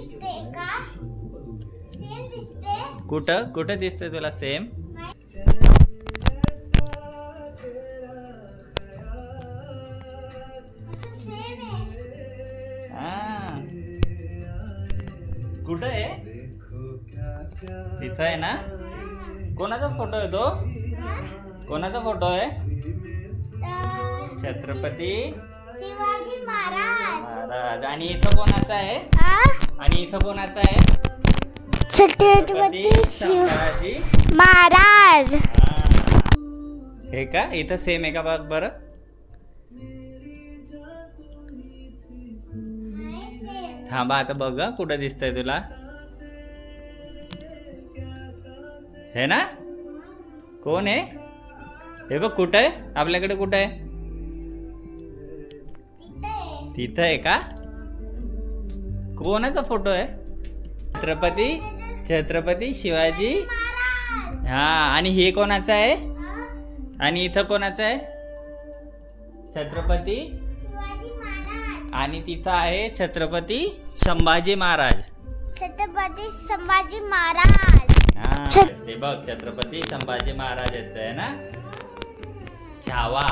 दिसते का? सेम दिसते? कुठं कुठं दिसतंय तुला सेम? सेम आहे. हा कुठं आहे? तिथं आहे ना? कोणाचा फोटो आहे तो? कोणाचा फोटो आहे? छत्रपती शिवाजी महाराज. महाराज. आणि इथं कोणाचा आहे? आणि इथं कोणाचा आहे? छत्रपती संभाजी महाराज. हे का इथं सेम आहे का बघ बरं? थांबा आता बघ कुठं दिसतंय तुला? हे ना? कोण आहे? हे बघ कुठं आहे? आपल्याकडे कुठं आहे? तिथं आहे का? कोणाचा फोटो आहे? छत्रपती शिवाजी. हा आणि हे कोणाचं आहे? आणि इथं कोणाचं आहे? छत्रपती शिवाजी महाराज. आणि तिथं आहे छत्रपती संभाजी महाराज. छत्रपती संभाजी महाराज. हा हे बघ छत्रपती संभाजी महाराज येतोय ना छावा.